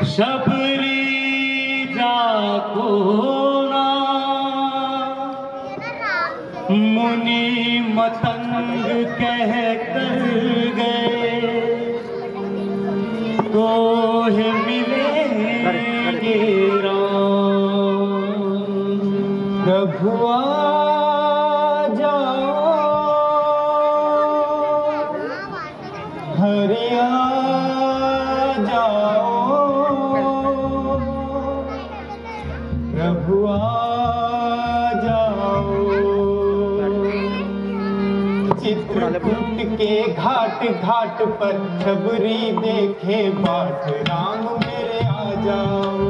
शबरी जाको ना मुनि मतंग कह कर गए तो ही मिलेंगे राम। प्रभु आ जाओ हरि आ जाओ प्रभु आ जाओ। चित्रकूट के घाट घाट पर शबरी देखे बाट राम मेरे आ जाओ।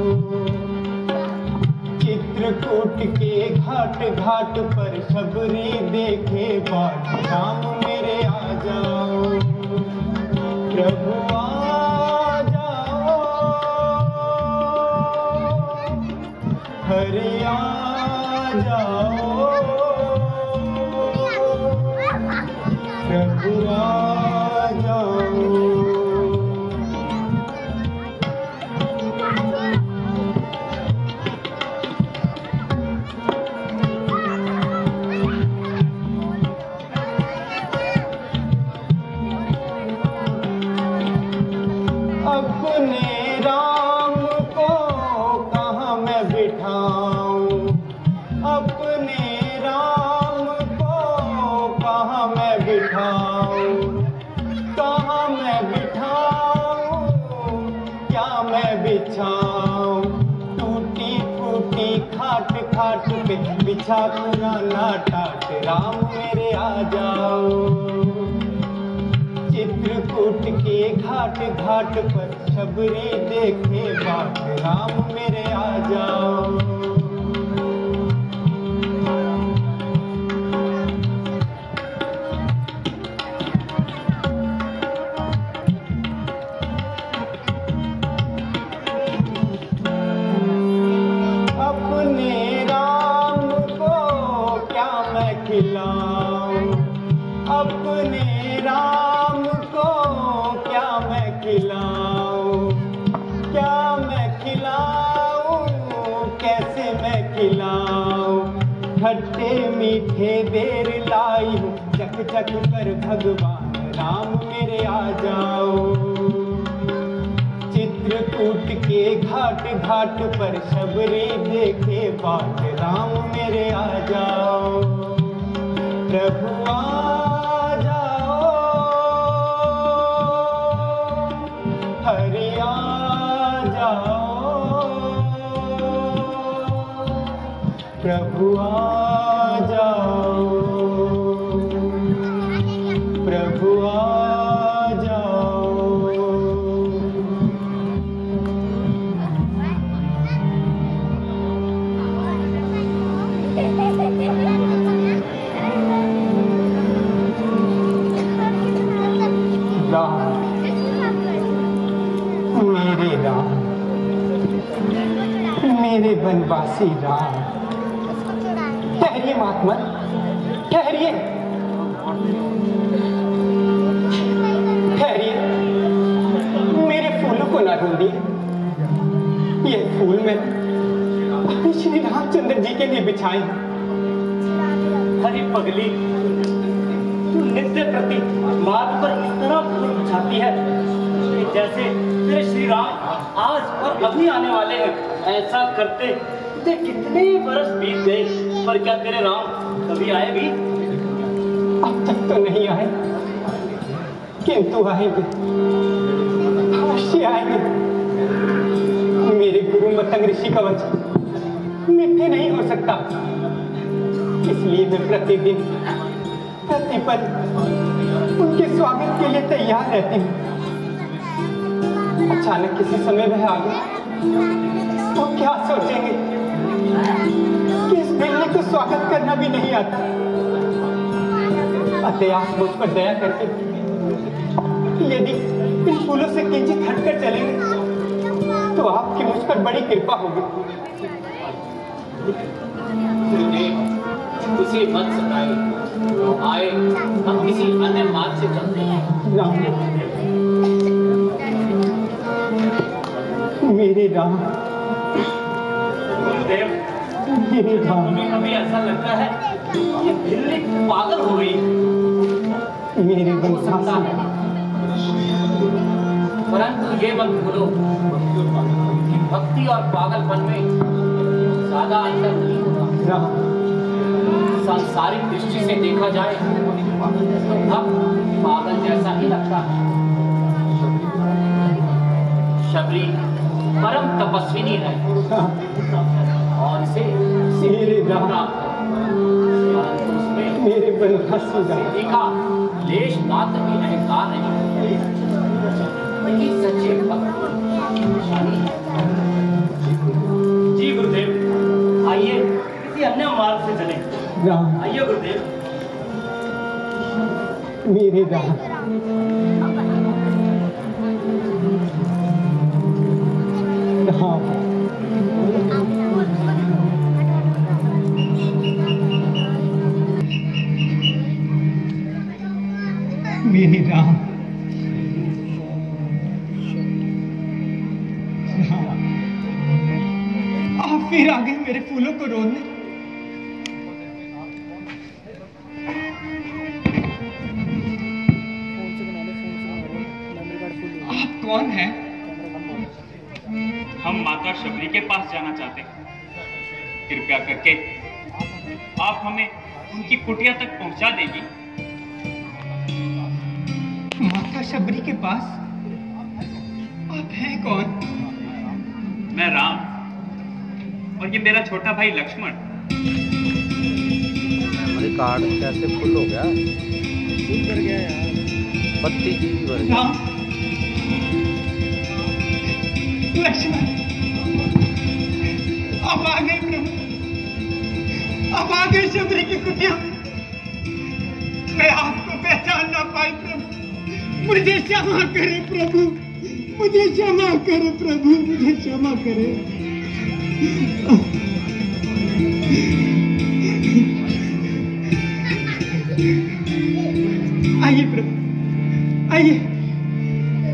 चित्रकूट के घाट घाट पर शबरी देखे बाट राम मेरे आ जाओ। प्रभु आ जाओ हरि आ जाओ प्रभु आ जाओ। अपने राम को कहाँ मैं बिठाऊं, अपने राम को कहाँ मैं बिठाऊं, कहाँ मैं बिठाऊं, क्या मैं बिछाऊं। टूटी फूटी खाट खाट पे बिछा पुराना टाट राम मेरे आ जाओ। चित्रकूट के घाट घाट पर शबरी देखे बाट राम मेरे आ जाओ। अपने राम को क्या मैं खिलाऊं, अपने राम को क्या मैं खिलाऊं, क्या मैं खिलाऊं, कैसे मैं खिलाऊं। खट्टे मीठे देर लाई हूँ चख चख कर भगवान राम मेरे आ जाओ। चित्रकूट के घाट घाट पर शबरी देखे बाट राम मेरे आ जाओ। प्रभु आ जाओ हरि आ जाओ प्रभु आ जाओ प्रभु आ जाओ। मेरे राम मेरे वनवासी राम, ठहरिए महात्मा ठहरिए ठहरिए, मेरे फूलों को ना ढूंढिए। ये फूल मैं श्री रामचंद्र जी के लिए बिछाए। हरी पगली, तू नित्य प्रति मार्ग पर इस तरह फूल बिछाती है कि जैसे तेरे श्री राम आज और अभी आने वाले हैं। ऐसा करते ते कितने बरस बीत गए, पर क्या तेरे राम कभी आए भी? अब तक तो नहीं आए, किंतु आएंगे, अवश्य आएंगे। मेरे गुरु मतंग ऋषि का वचन मिथ्या नहीं हो सकता, इसलिए मैं प्रतिदिन प्रतिपल उनके स्वागत के लिए तैयार रहती हूँ। अचानक किसी समय वह आ गए तो क्या सोचेंगे कि इस बिल्ली को स्वागत करना भी नहीं आता। अतः आप मुझ पर दया करके यदि इन फूलों से किंचित हटकर चलेंगे तो आपकी मुझ पर बड़ी कृपा होगी। उसे मत सताए, आए हम किसी अन्य मार्ग से चलते हैं। मेरे राम, गुरुदेव, मेरे राम, हमें ऐसा लगता है ये बिल्ली पागल हो गई। मेरे बंसा है, परंतु ये मत भूलो कि भक्ति और पागलपन में ज्यादा अंतर नहीं होता। राम, सांसारिक दृष्टि से देखा जाए तो भक्त पागल जैसा ही लगता है। शबरी परम तपस्विनी है और इसे मेरे राम, मेरे बनवासी राम, देखा लेश मात्र भी अहंकार नहीं, वही सच्चे भक्त की निशानी है। जी गुरुदेव, आइए किसी अन्य मार्ग से चलें। राम, आइए गुरुदेव। मेरे राम, राम, मेरे राम, राम, आप फिर आ गए मेरे फूलों को रोने। आप कौन हैं? हम माता शबरी के पास जाना चाहते हैं। कृपया करके आप हमें उनकी कुटिया तक पहुंचा देगी। माता शबरी के पास? आप हैं कौन? मैं राम और ये मेरा छोटा भाई लक्ष्मण। मेमोरी कार्ड कैसे फुल हो गया? भर गया यार, 32 GB भर गया। राम, लक्ष्मण, अब आ गए प्रभु, अब आ गए शबरी की कुटिया में। मैं आपको पहचान ना पाई प्रभु, मुझे क्षमा करे प्रभु, मुझे क्षमा करे प्रभु, मुझे क्षमा करे। आइए प्रभु, आइए,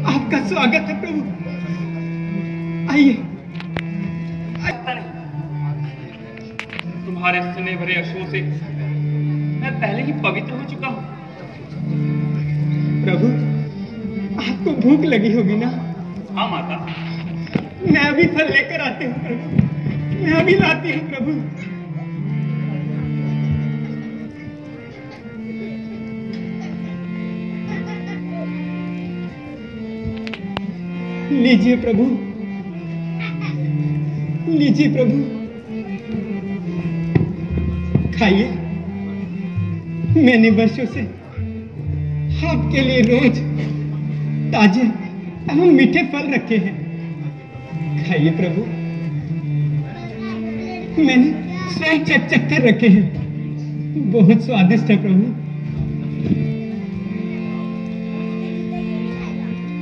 आपका स्वागत है प्रभु, आइए। तुम्हारे स्नेह भरे अश्रों से मैं पहले ही पवित्र हो चुका हूँ। प्रभु, आपको भूख लगी होगी ना? हाँ माता। मैं अभी फल लेकर आती हूँ प्रभु, मैं अभी लाती हूँ प्रभु। लीजिए प्रभु, लीजिए प्रभु, खाइए। मैंने वर्षों से आपके लिए रोज ताजे एवं मीठे फल रखे हैं। खाइए प्रभु, मैंने स्वयं चख कर रखे हैं, बहुत स्वादिष्ट है प्रभु।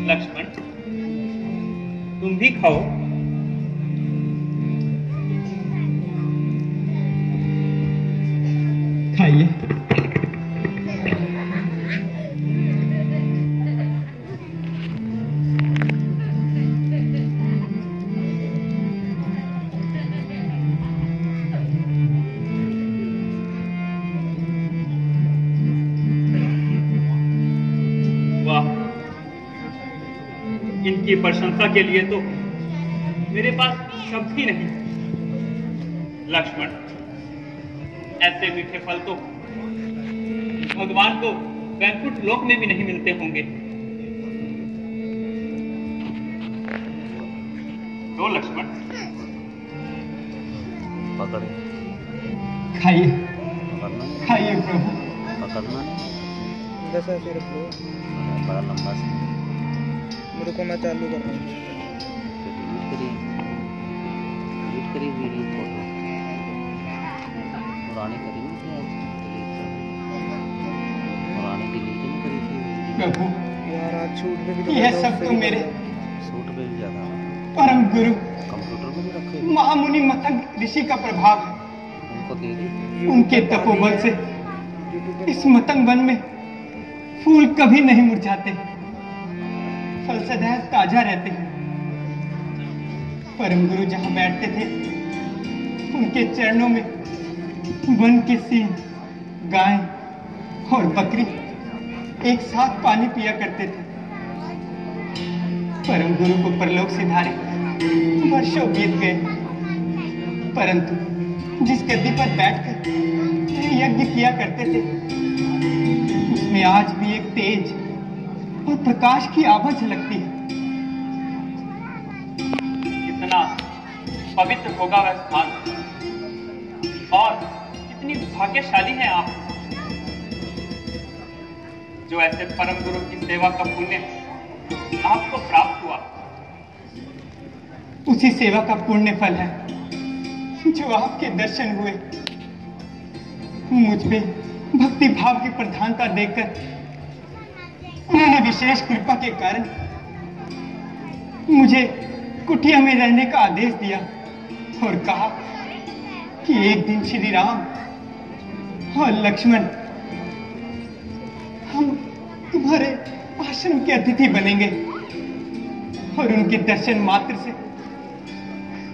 लक्ष्मण, तुम भी खाओ। खाइए। इनकी प्रशंसा के लिए तो मेरे पास शब्द ही नहीं। लक्ष्मण, ऐसे मीठे फल तो भगवान को वैकुंठ लोक में भी नहीं मिलते होंगे। तो लक्ष्मण, पकड़े, खाइए, पकड़ना, खाइए प्रभु। पकड़ना जैसा सिर्फ लो, बड़ा लंबा से मेरे को मैं चालू कर रहा हूँ। डिलीट करी वीडियो फोटो पुरानी करी नहीं थी, पुरानी डिलीट नहीं करी थी वीडियो। प्रभु, यार आज छूट पे भी तो यह सब तो मेरे सूट पे भी ज्यादा परम गुरु कंप्यूटर में भी रखे महामुनि मतंग ऋषि का प्रभाव है। उनको दे दी। उनके तपोबल से इस मतंग वन में फूल कभी नहीं मुरझाते, फल सदैव ताजा रहते हैं। परम गुरु जहां बैठते थे उनके चरणों में वन के सिंह, गाय और बकरी एक साथ पानी पिया करते थे। परम गुरु को परलोक सिधारे वर्षों बीत गए, परंतु जिस गद्दी पर बैठकर यज्ञ किया करते थे उसमें आज भी एक तेज और प्रकाश की आभा झलकती है। कितना पवित्र होगा वह स्थान और कितनी भाग्यशाली हैं आप जो ऐसे परम गुरु की सेवा का पुण्य आपको प्राप्त हुआ। उसी सेवा का पुण्य फल है जो आपके दर्शन हुए। मुझ पे भक्ति भाव की प्रधानता देखकर उन्होंने विशेष कृपा के कारण मुझे कुटिया में रहने का आदेश दिया और कहा कि एक दिन श्री राम और लक्ष्मण हम तुम्हारे आश्रम के अतिथि बनेंगे और उनके दर्शन मात्र से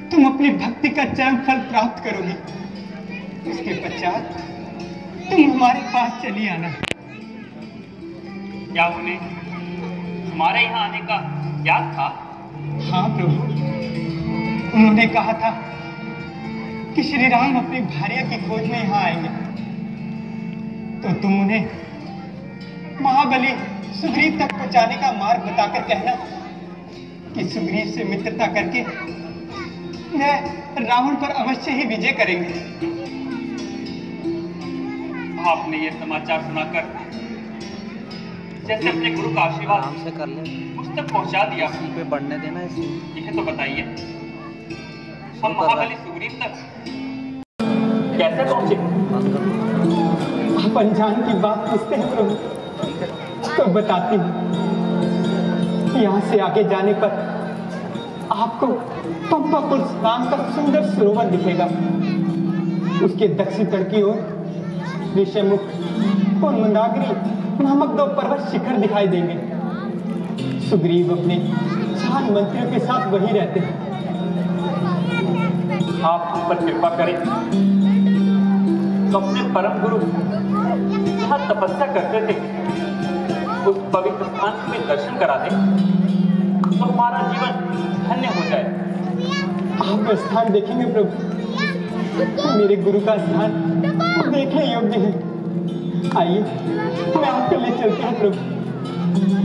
तुम अपनी भक्ति का चरम फल प्राप्त करोगी। उसके पश्चात तुम हमारे पास चली आना। क्या उन्हें हमारे यहाँ आने का याद था? हाँ प्रभु, उन्होंने कहा था कि श्री राम अपनी भार्या की खोज में यहाँ आएंगे, तो तुम उन्हें महाबली सुग्रीव तक पहुंचाने का मार्ग बताकर कहना कि सुग्रीव से मित्रता करके वह रावण पर अवश्य ही विजय करेंगे। आपने ये समाचार सुनाकर जैसे अपने गुरु का आशीर्वाद आराम से कर ले, मुझ तक पहुंचा दिया। इसी पे बढ़ने देना इसे। यह तो बताइए हम महाबली सुग्रीव तक कैसे पहुंचे? आप अनजान की बात पूछते हैं प्रभु, तो बताती हूँ। यहाँ से आगे जाने पर आपको पंपापुर नाम का सुंदर सरोवर दिखेगा। उसके दक्षिण तट की ओर ऋषमुख और मंदाकिनी नामक दो पर्वत शिखर दिखाई देंगे। सुग्रीव अपने 4 मंत्रियों के साथ वहीं रहते हैं। आप उस पर कृपा करें तो अपने परम गुरु जहाँ तपस्या करते थे उस पवित्र स्थान में दर्शन करा दें तो हमारा जीवन धन्य हो जाए। आप स्थान देखेंगे प्रभु, मेरे गुरु का स्थान देखने योग्य है। आइए मैं आपके लिए चलती हूँ प्रभु।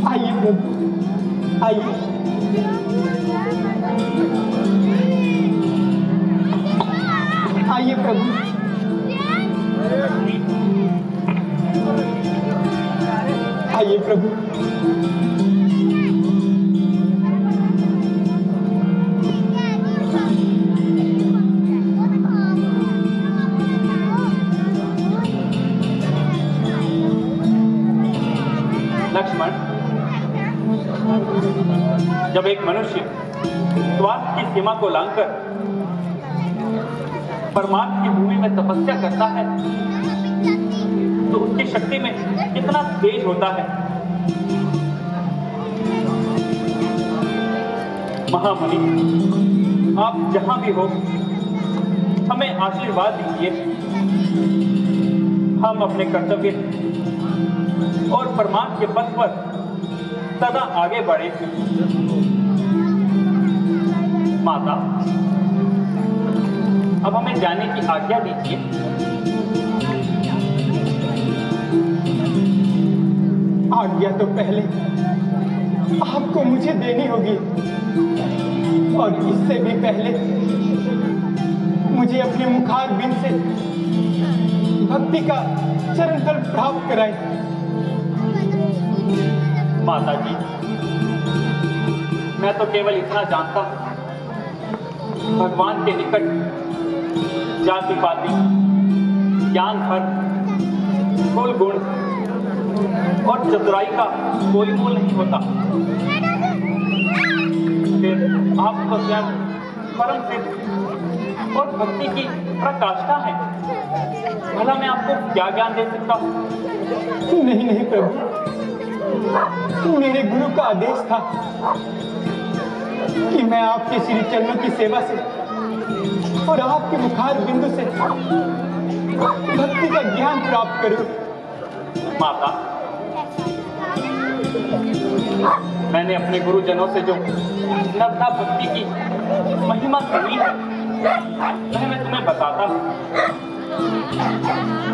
आइए प्रभु, आइए। आइए प्रभु। आइए प्रभु। लक्ष्मण, जब एक मनुष्य स्वार्थ की सीमा को लांघकर परमार्थ की भूमि में तपस्या करता है तो उसकी शक्ति में कितना तेज होता है। महामुनि, आप जहां भी हो हमें आशीर्वाद दीजिए। हम अपने कर्तव्य और परमार्थ के पथ पर सदा आगे बढ़े। माता, अब हमें जाने की आज्ञा दीजिए। आज्ञा तो पहले आपको मुझे देनी होगी और इससे भी पहले मुझे अपने मुखार बिंद से भक्ति का चरण फल प्राप्त कराए। माता जी, मैं तो केवल इतना जानता हूं, भगवान के निकट जाति पाति, ज्ञान भर, कुल गुण, और चतुराई का कोई मोल नहीं होता। फिर आप तो स्वयं परम सिद्ध और भक्ति की प्रकाष्ठा है। भला मैं आपको क्या ज्ञान दे सकता हूँ? नहीं नहीं प्रभु, मेरे गुरु का आदेश था कि मैं आपके श्री चरणों की सेवा से और आपके मुखार बिंदु से भक्ति का ज्ञान प्राप्त करूं। माता, मैंने अपने गुरुजनों से जो नवता भक्ति की महिमा सुनी है वह मैं तुम्हें बताता हूँ।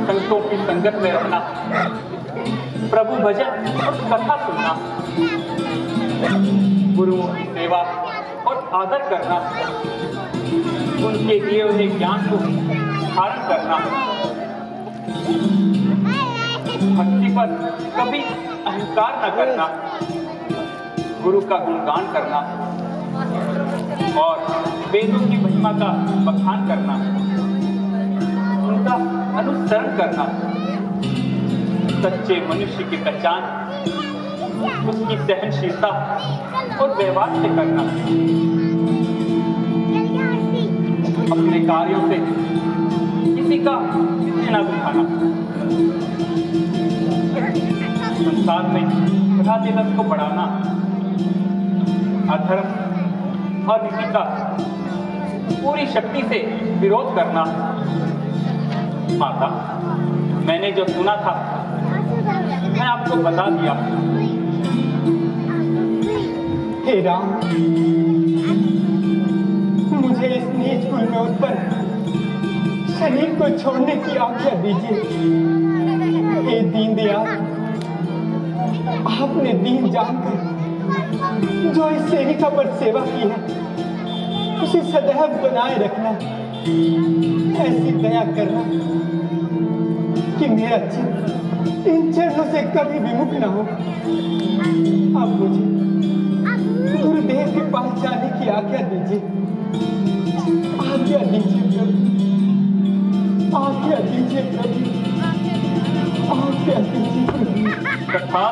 संतों की संगत में रहना, प्रभु भजन और कथा सुनना, गुरुओं की सेवा और आदर करना, उनके दिए हुए ज्ञान को धारण करना, भक्ति पर कभी अहंकार न करना, गुरु का गुणगान करना और वेदों की महिमा का बखान करना, उनका अनुसरण करना, सच्चे मनुष्य की पहचान उसकी सहनशीलता और व्यवहार से करना, अपने कार्यों से किसी का पीछे न दिखाना, संसार में राजनीति को बढ़ाना, अधर्म और नीति का पूरी शक्ति से विरोध करना। माता, मैंने जो सुना था मैं आपको बता दिया। हे राम, मुझे इस नीच कुल में उत्पन्न शरीर को छोड़ने की आज्ञा दीजिए। हे दीनदयाल, आपने दीन जानकर जो इस सेविका पर सेवा की है उसे सदैव बनाए रखना। ऐसी दया करना कि मेरा चित्त इन चरणों से कभी विमुख न हो। अब मुझे गुरुदेव के पास जाने की आज्ञा दीजिए। आज्ञा दीजिए प्रभु, आज्ञा दीजिए प्रभु, आज्ञा दीजिए प्रभु। तथा